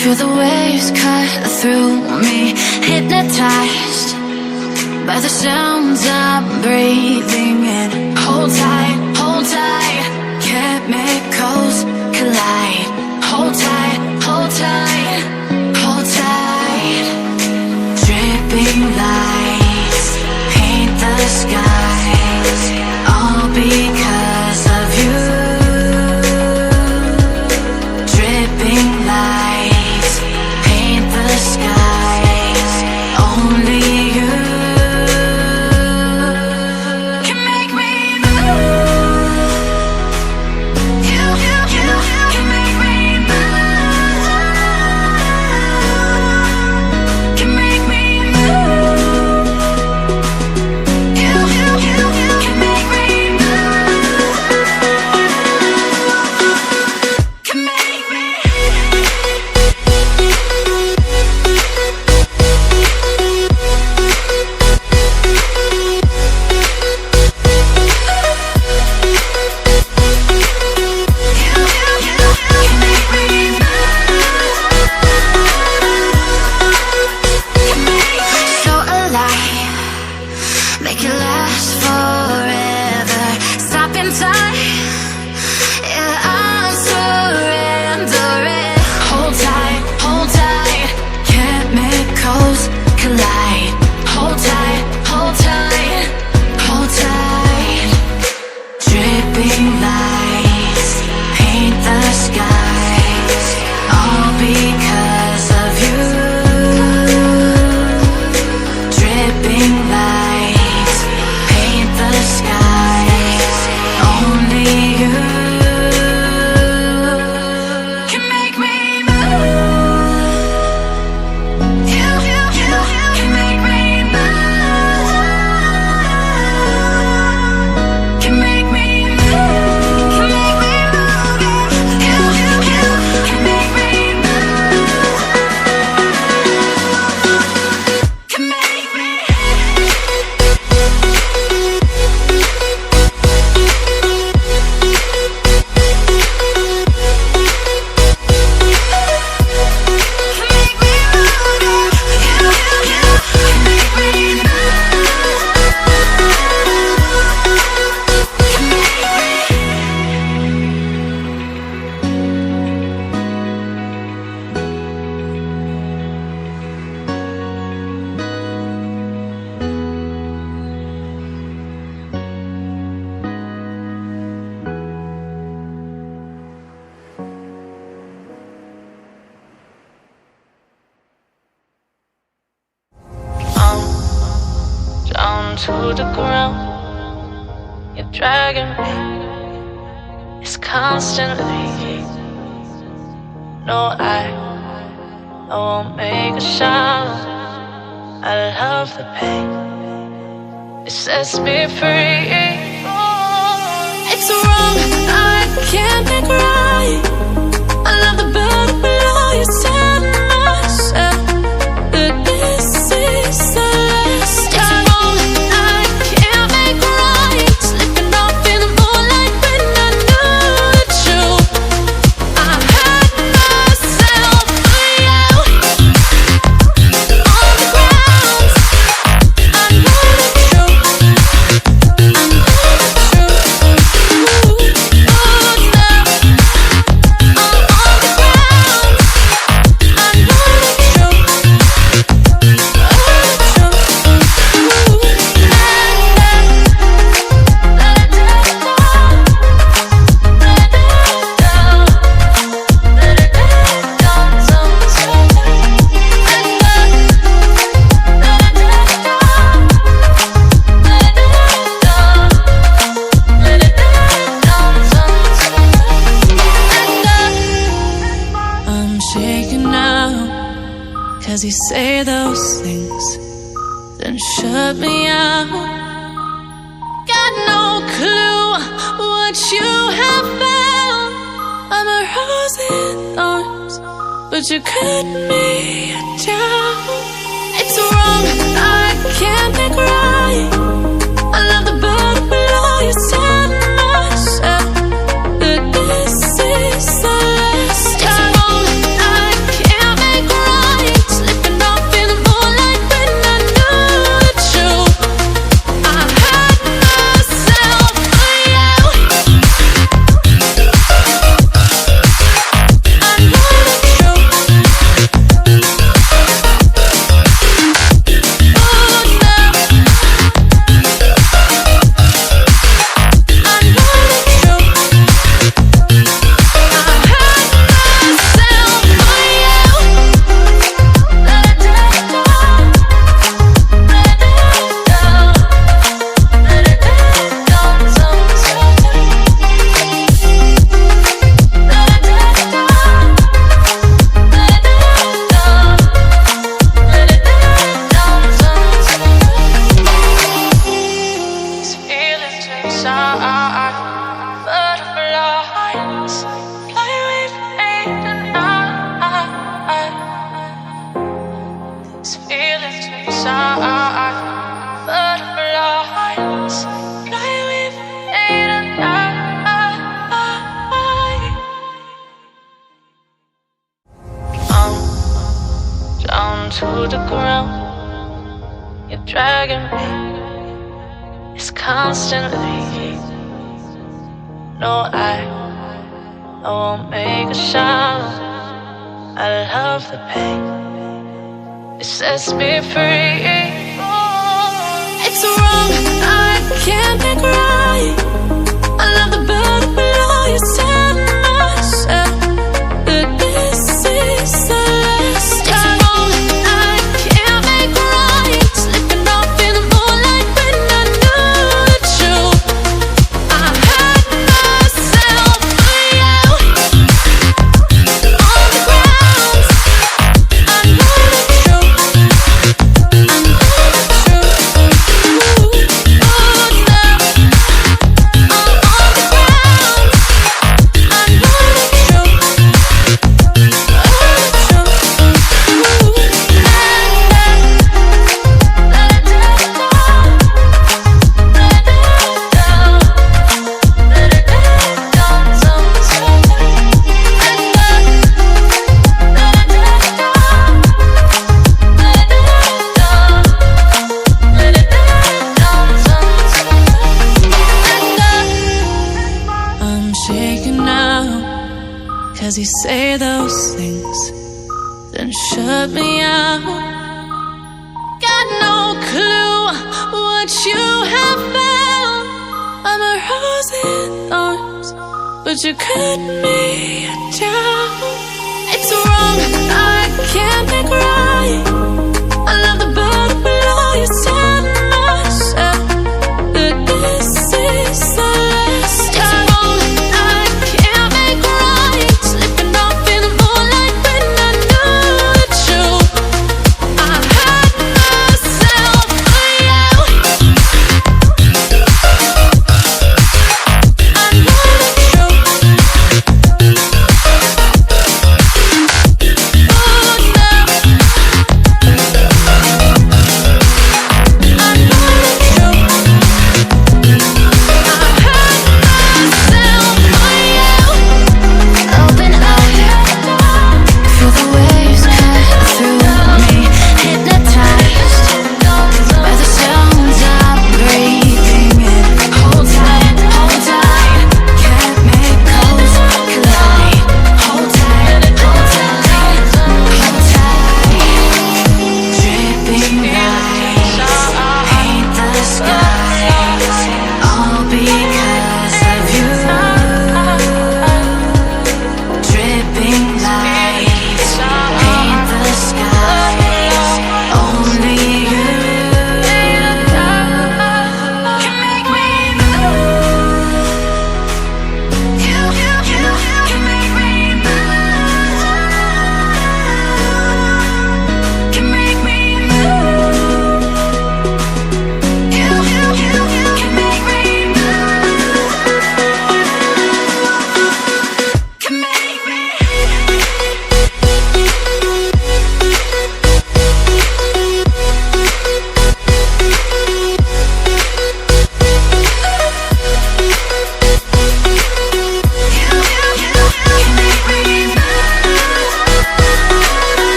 Feel the waves cut through me, hypnotized by the sounds I'm breathing in. Hold tight, chemicals collide. Hold tight, hold tight, hold tight. Dripping lights paint the skies, all because of you. Dripping lights paint the skies, only you can make me move. You can make me move. Can make me move. You can make me move. Can make me. So alive, make it last forever. Stop in time, yeah, I'm surrendering. Hold tight, chemicals collide. Hold tight, hold tight, hold tight. Dripping lights paint the skies, all because of you. Dripping lights paint the skies, only you can make me move. You can make me move. Can make me move. Can make me move. You can make me move. Can make me. Down to the ground, you're dragging me. It's constantly. No, I won't make a sound. I love the pain. It sets me free. It's wrong, I can't make right. I love the bird below you, said myself that this is the last time. It's wrong, I can't make right. Slipping off in the moonlight when I knew the truth. I had myself for you. On the ground, I know the truth. I know the truth. Oh, now I'm on the ground. I know the truth. I'm shaking now, 'cause you say those things, then shut me out. Got no clue what you have found. I'm a rose in thorns, but you cut me down. It's wrong, I can't make right. I love the bird below you, said myself that this is the last time. It's wrong, I can't These feelings inside, butterflies fly with me tonight. I'm down to the ground. You're dragging me. It's constantly. No, I won't make a sound. I love the pain. It sets me free. It's wrong, I can't think right. I love the bird below you, tell myself that this is the last time. It's wrong, I can't make right. Slipping off in the moonlight when I knew the truth. I hurt myself for you. On the ground, I know the truth. I know the truth. I'm shaking now, 'cause you say those things, then shut me out. Got no clue what you have found. I'm a rose in thorns, but you cut me down. It's wrong, I can't think right. I love the bird below you, tell myself that this is the last time. It's wrong, I can't make right. Slipping off in the moonlight when I knew the truth. I hurt myself for you. I know the truth. Oh, no.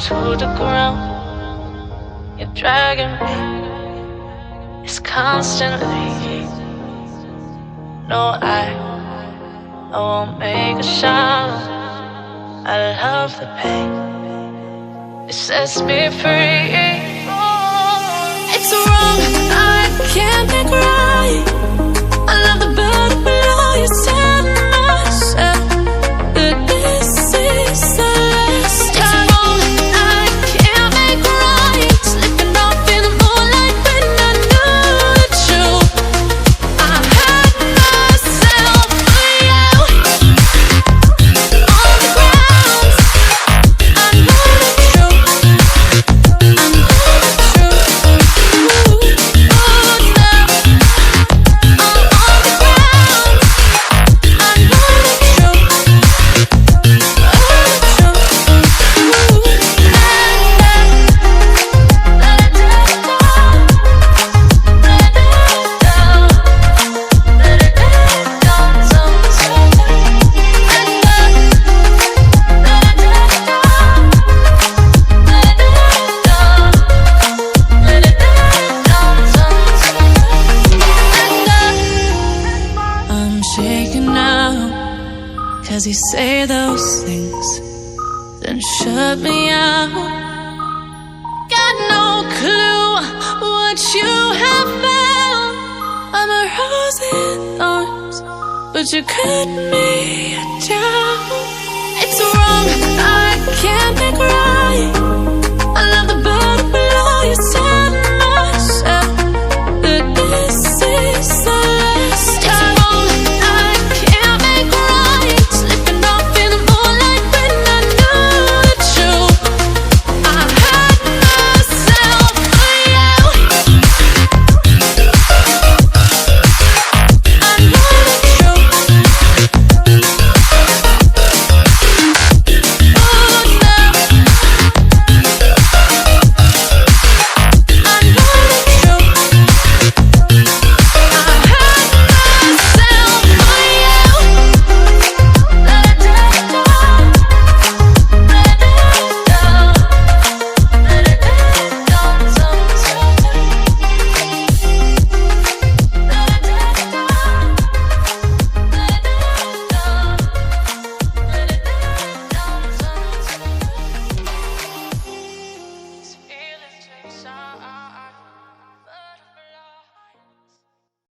to the ground. You're dragging me. It's constantly. No, I won't make a sound. I love the pain. It sets me free. It's wrong, I can't make right. I love the bird below you. Tell myself that this is the last time. It's wrong, I can't make right. Slipping off in the moonlight when I knew the truth. I hurt myself for you. On the ground, I know the truth. I know the truth. I'm shaking now, 'cause you say those things, then shut me out. Got no clue what you have found. I'm a rose in thorns, but you cut me down.